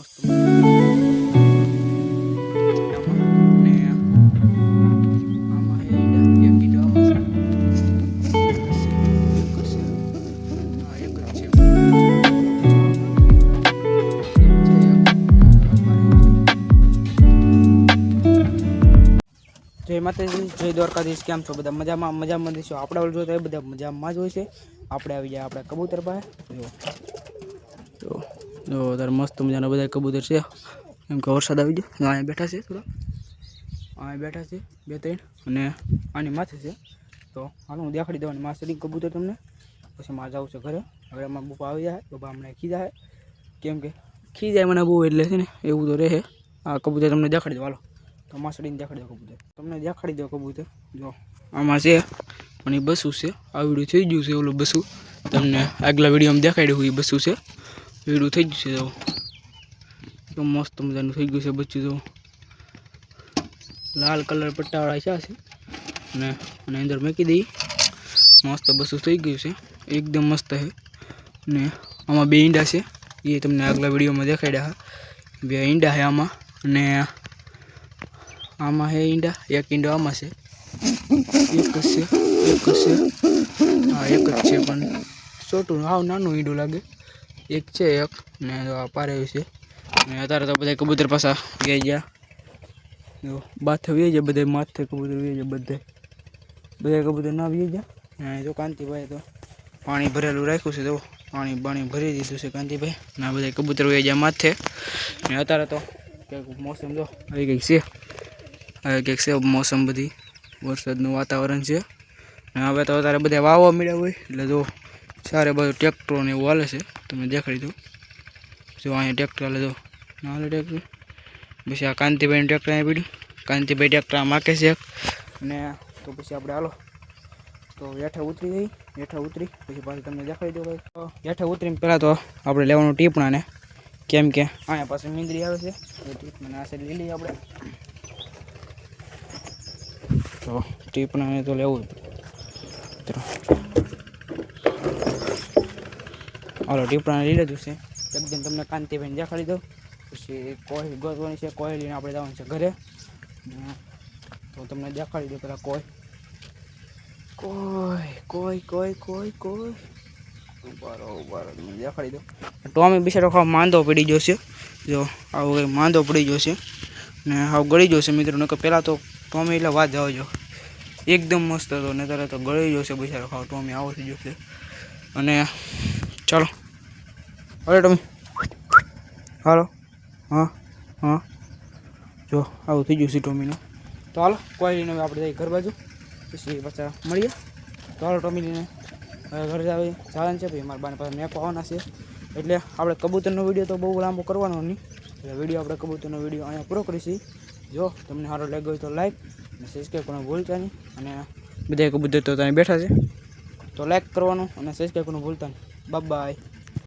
મસ્ત ને આમાં એક ઈંડો આમાં છે. હા એક જ છે. જય માતાજી, જય દ્વારકાધીશ. કેમ છો બધા? મજામાં દઈશું. આપણે ઓલ જોતા બધા મજામાં જ હોય છે. આપણે આવી જાય આપણે કબૂતર પાસે. જો તારે મસ્ત મજાના બધા કબૂતર છે. એમ કે વરસાદ આવી ગયો. અહીંયા બેઠા છે થોડા, અહીંયા બેઠા છે 2-3 અને આની માથે છે. તો હાલો હું દેખાડી દેવાની માસરી કબૂતર તમને. પછી મારે જવું છે ઘરે. હવે અમારા બપા આવી જાય. બપા હમણાં ખીજાય, કેમ કે ખીજાય મને બહુ, એટલે છે ને એવું તો રહે. આ કબૂતર તમને દેખાડી દો. હાલો તો માસડીને દેખાડી દો કબૂતર. તમને દેખાડી દો કબૂતર. જો આમાં છે પણ એ બસું છે. આ વિડીયો થઈ ગયું છે. ઓલું બસું તમને આગલા વિડીયોમાં દેખાડ્યું એ બસું છે. વિડીયો થઈ ગયું છે. તો મસ્ત મજાનું થઈ ગયું છે બચ્ચું. તો લાલ કલર પટ્ટાવાળા છે અને અંદર મૂકી દઈ. મસ્ત બસું થઈ ગયું છે. એકદમ મસ્ત છે. ને આમાં 2 ઈંડા છે. એ તમને આગલા વિડીયોમાં દેખાડ્યા. 2 ઈંડા છે આમાં. અને આમાં છે ઈંડા. એક ઈંડો આમાં છે. એક જ છે. હા એક જ છે, પણ છોટું હાવ નાનું ઈંડું લાગે. એક છે એક ને પારેલું છે. અને અત્યારે તો બધા કબૂતર પાછા ગયા ગયા. જો બાથે વી જાય બધા, માથે કબૂતર વી જાય બધા કબૂતર ના વી ગયા. અને જો કાંતિભાઈ તો પાણી ભરેલું રાખ્યું છે. તો પાણી ભરી દીધું છે કાંતિભાઈ. અને આ બધા કબૂતર વી જાય માથે. અને અત્યારે તો કંઈક મોસમ જો આવી કંઈક છે. હવે કંઈક છે મોસમ, બધી વરસાદનું વાતાવરણ છે. અને હવે તો અત્યારે બધા વાવવા મળ્યા હોય, એટલે જો સારે બધું ટ્રેક્ટરો ને એવું હાલે છે. તમને દેખાડી દઉં. જો અહીંયા ટ્રેક્ટર હાલે, જો ના હાલે ટ્રેક્ટર. પછી આ કાંતિભાઈનું ટ્રેક્ટર અહીંયા પીડ્યું. કાંતિભાઈ ટ્રેક્ટર માકે છે. અને તો પછી આપણે હાલો તો હેઠે ઉતરી જઈ. હેઠે ઉતરી પછી પાછું તમને દેખાડી દઉં. તો હેઠે ઉતરીને પહેલાં તો આપણે લેવાનું ટીપણાને, કેમ કે અહીંયા પાસે મીંદરી આવે છે. તો ટીપણાને આ સાઈડ લઈ લઈએ આપણે. તો ટીપણાને તો લેવું જ. હાલો ટીપણાને લઈ લીધું છે. એકદમ તમને કાંતિભાઈને દેખાડી દઉં. પછી કોઈ ગોતવાની છે. કોઈ લઈને આપણે જવાનું છે ઘરે. તો તમને દેખાડી દો પેલા કોઈ ઉભારો તમને દેખાડી દો. ટોમી બિચારો ખાવ માંદો પડી ગયો છે. જો આવો કંઈ માંદો પડી ગયો છે ને હાવ ગળી ગયો છે મિત્રો. નકર પહેલાં તો ટોમી એટલે વાત જવા જો એકદમ મસ્ત હતો, ને ત્યારે તો ગળી ગયો છે બિચારો ખાવ. ટોમી આવો થઈ ગયો છે. અને ચાલો હાલો ટોમી, હાલો. હા જો આવું થઈ ગયું છે ટોમીનું. તો હાલો કોઈ લઈને આપણે જઈએ ઘર બાજુ, પછી પાછા મળીએ. તો હાલો ટોમી લઈને ઘરે જવાનું છે. ભાઈ મારા બાને પાછા મેપ આવવાના છે. એટલે આપણે કબૂતરનો વિડીયો તો બહુ લાંબો કરવાનો નહીં. એટલે વિડીયો આપણે કબૂતરનો વિડીયો અહીંયા પૂરો કરીશું. જો તમને સારો લાગ્યો હોય તો લાઈક અને સબસ્ક્રાઈબ કરવાનું ભૂલતા નહીં. અને બધા કબૂતર તો ત્યાં બેઠા છે, તો લાઈક કરવાનું અને સબસ્ક્રાઈબ કરવાનું ભૂલતા નહીં. Bye bye.